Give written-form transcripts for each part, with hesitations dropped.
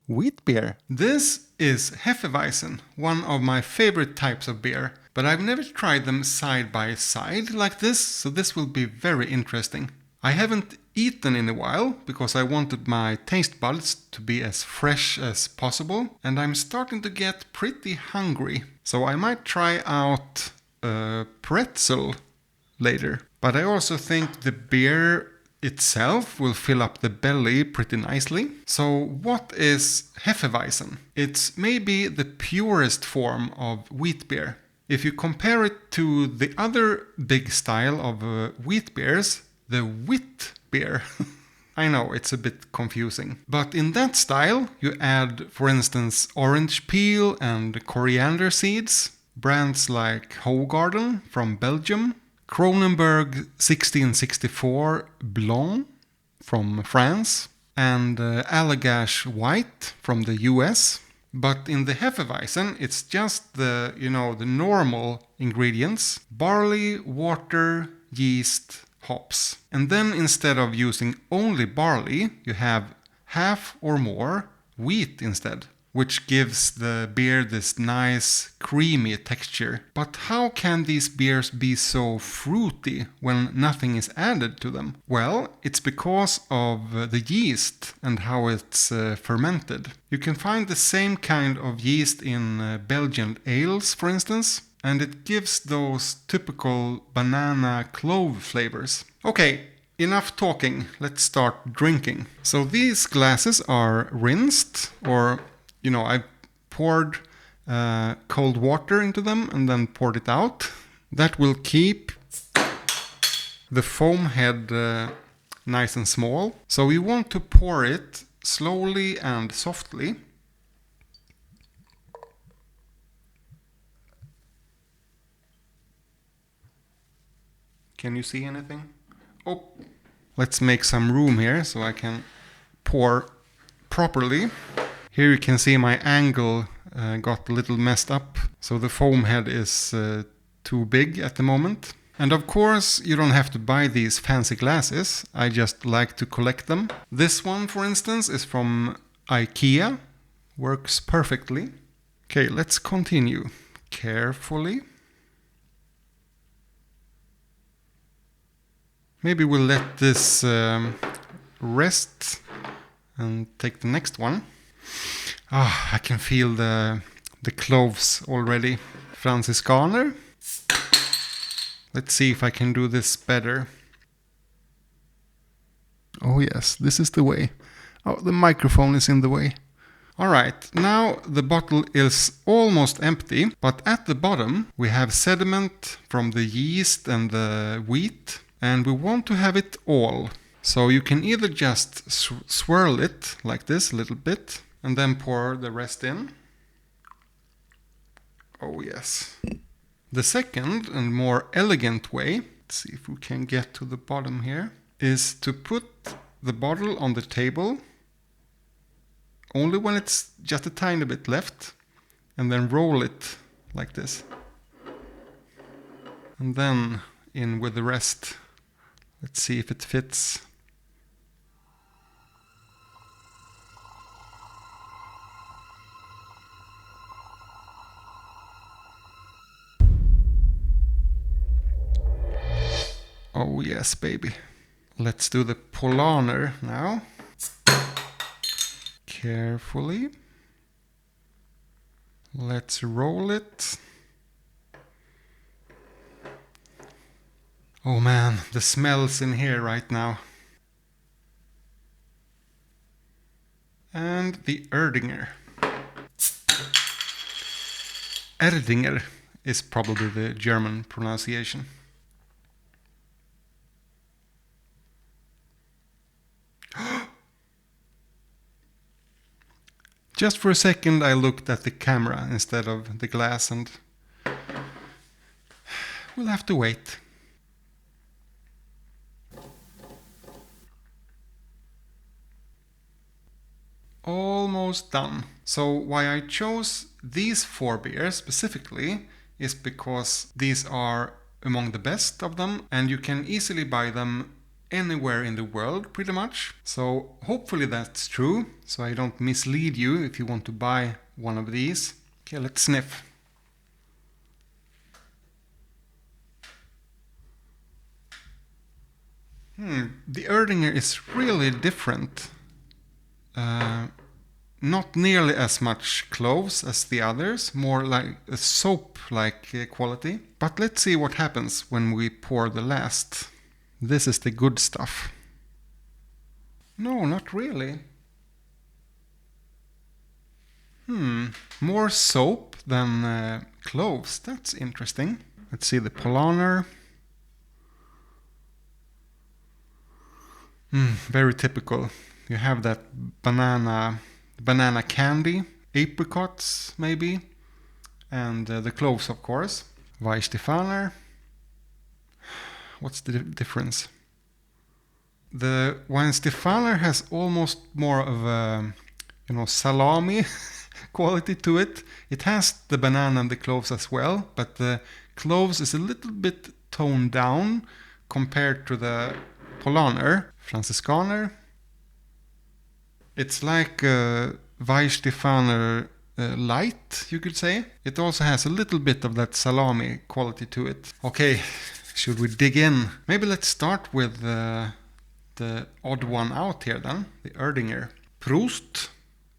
wheat beer. This is Hefeweizen, one of my favorite types of beer, but I've never tried them side by side like this, so this will be very interesting. I haven't eaten in a while because I wanted my taste buds to be as fresh as possible, and I'm starting to get pretty hungry, so I might try out a pretzel later. But I also think the beer itself will fill up the belly pretty nicely. So what is Hefeweizen? It's maybe the purest form of wheat beer. If you compare it to the other big style of wheat beers, the wheat beer. I know, it's a bit confusing. But in that style, you add, for instance, orange peel and coriander seeds, brands like Hoegaarden from Belgium, Kronenbourg 1664 Blanc from France, and Allagash White from the US. But in the Hefeweizen, it's just the normal ingredients: barley, water, yeast, hops. And then instead of using only barley, you have half or more wheat instead, which gives the beer this nice creamy texture. But how can these beers be so fruity when nothing is added to them? Well, it's because of the yeast and how it's fermented. You can find the same kind of yeast in Belgian ales, for instance, and it gives those typical banana clove flavors. Okay, enough talking, let's start drinking. So these glasses are rinsed, or I poured cold water into them and then poured it out. That will keep the foam head nice and small. So we want to pour it slowly and softly. Can you see anything? Oh, let's make some room here so I can pour properly. Here you can see my angle got a little messed up, so the foam head is too big at the moment. And of course, you don't have to buy these fancy glasses. I just like to collect them. This one, for instance, is from IKEA. Works perfectly. Okay, let's continue. Carefully. Maybe we'll let this rest and take the next one. Ah, I can feel the cloves already. Franziskaner. Let's see if I can do this better. Oh yes, this is the way. Oh, the microphone is in the way. Alright, now the bottle is almost empty, but at the bottom we have sediment from the yeast and the wheat, and we want to have it all. So you can either just swirl it like this a little bit, and then pour the rest in. Oh yes. The second and more elegant way, let's see if we can get to the bottom here, is to put the bottle on the table, only when it's just a tiny bit left, and then roll it like this. And then in with the rest. Let's see if it fits. Oh yes, baby. Let's do the Paulaner now. Carefully. Let's roll it. Oh man, the smell's in here right now. And the Erdinger. Erdinger is probably the German pronunciation. Just for a second I looked at the camera instead of the glass, and we'll have to wait. Almost done. So why I chose these 4 beers specifically is because these are among the best of them, and you can easily buy them anywhere in the world pretty much. So hopefully that's true, so I don't mislead you if you want to buy one of these. Okay, let's sniff. The Erdinger is really different. Not nearly as much cloves as the others, more like a soap-like quality. But let's see what happens when we pour the last. This is the good stuff. No, not really. More soap than cloves. That's interesting. Let's see the Paulaner. Very typical. You have that banana candy, apricots maybe, and the cloves of course. Weihenstephaner. What's the difference? The Weihenstephaner has almost more of a, salami quality to it. It has the banana and the cloves as well, but the cloves is a little bit toned down compared to the Paulaner. Franziskaner. It's like Weihenstephaner light, you could say. It also has a little bit of that salami quality to it. Okay, should we dig in? Maybe let's start with the odd one out here then, the Erdinger. Prost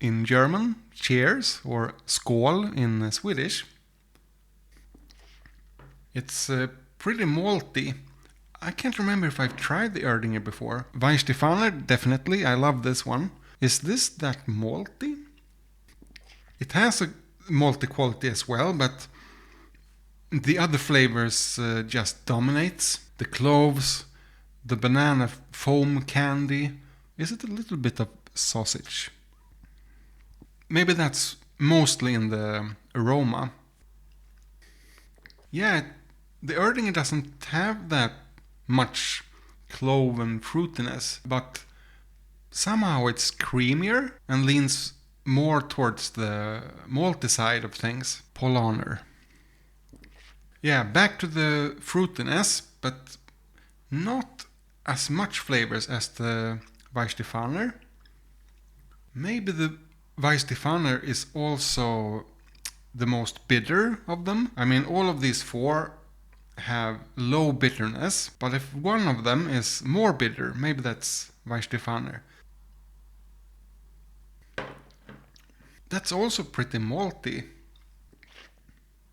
in German, cheers, or skål in Swedish. It's pretty malty. I can't remember if I've tried the Erdinger before. Weihenstephaner, definitely, I love this one. Is this that malty? It has a malty quality as well, but the other flavors just dominates. The cloves, the banana foam candy. Is it a little bit of sausage? Maybe that's mostly in the aroma. Yeah, the Erdinger doesn't have that much clove and fruitiness, but somehow it's creamier and leans more towards the malty side of things. Paulaner. Yeah, back to the fruitiness, but not as much flavors as the Weihenstephaner. Maybe the Weihenstephaner is also the most bitter of them. I mean, all of these four have low bitterness, but if one of them is more bitter, maybe that's Weihenstephaner. That's also pretty malty.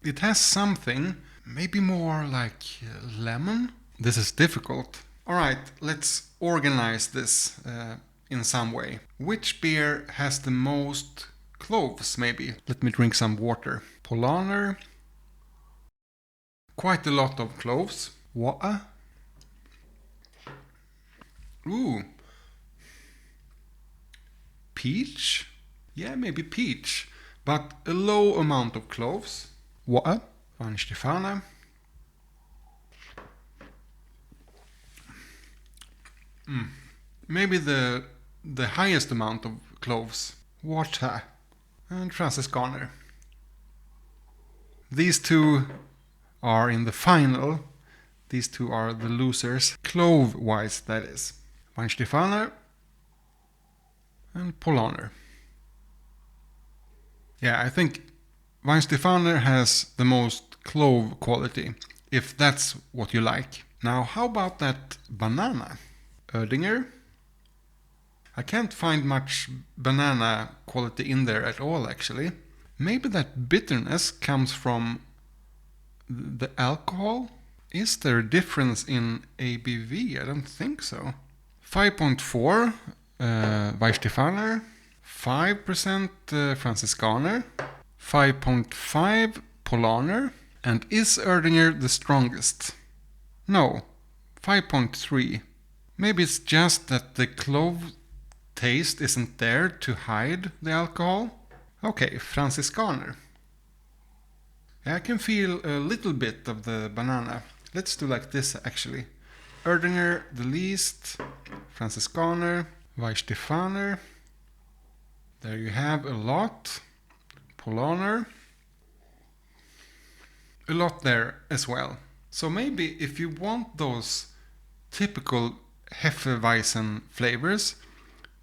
It has something, maybe more like lemon. This is difficult. Alright, let's organize this in some way. Which beer has the most cloves, maybe? Let me drink some water. Paulaner. Quite a lot of cloves. What? Ooh. Peach? Yeah, maybe peach. But a low amount of cloves. What? Weihenstephaner. Maybe the highest amount of cloves. Water. And Franziskaner. These two are in the final. These two are the losers. Clove-wise, that is. Weihenstephaner and Paulaner. Yeah, I think Weihenstephaner has the most clove quality, if that's what you like. Now, how about that banana? Erdinger. I can't find much banana quality in there at all, actually. Maybe that bitterness comes from the alcohol? Is there a difference in ABV? I don't think so. 5.4 Weihenstephaner, 5% Franziskaner, 5.5 Paulaner, and is Erdinger the strongest? No, 5.3. Maybe it's just that the clove taste isn't there to hide the alcohol. Okay, Franziskaner. I can feel a little bit of the banana. Let's do like this actually. Erdinger the least, Franziskaner, Weihenstephaner. There you have a lot. Paulaner. A lot there as well. So maybe if you want those typical Hefeweizen flavors.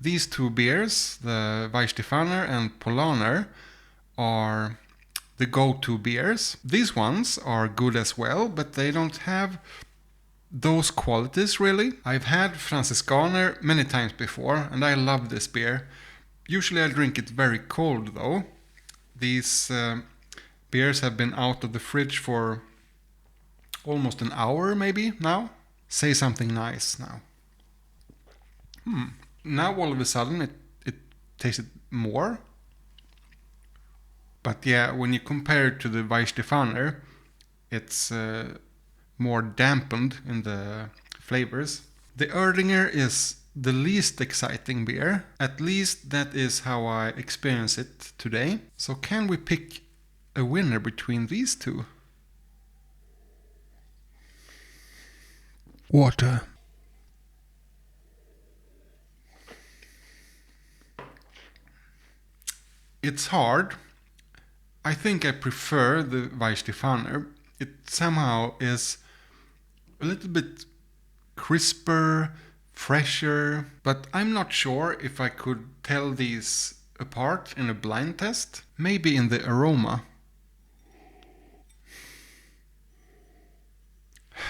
These two beers, the Weihenstephaner and Paulaner, are the go-to beers. These ones are good as well, but they don't have those qualities really. I've had Franziskaner many times before and I love this beer. Usually I drink it very cold though. These beers have been out of the fridge for almost an hour maybe now. Say something nice now. Now all of a sudden it tasted more. But yeah, when you compare it to the Weihenstephaner, it's more dampened in the flavors. The Erdinger is the least exciting beer. At least that is how I experience it today. So can we pick a winner between these two? Water. It's hard. I think I prefer the Weihenstephaner. It somehow is a little bit crisper, fresher, but I'm not sure if I could tell these apart in a blind test. Maybe in the aroma.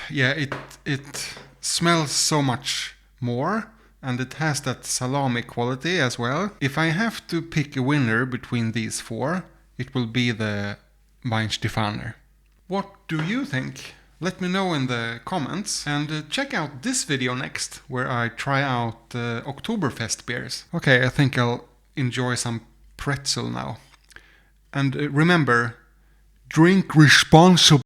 Yeah, it smells so much more and it has that salami quality as well. If I have to pick a winner between these four, it will be the Weihenstephaner. What do you think? Let me know in the comments and check out this video next where I try out Oktoberfest beers. Okay, I think I'll enjoy some pretzel now. And remember, drink responsibly.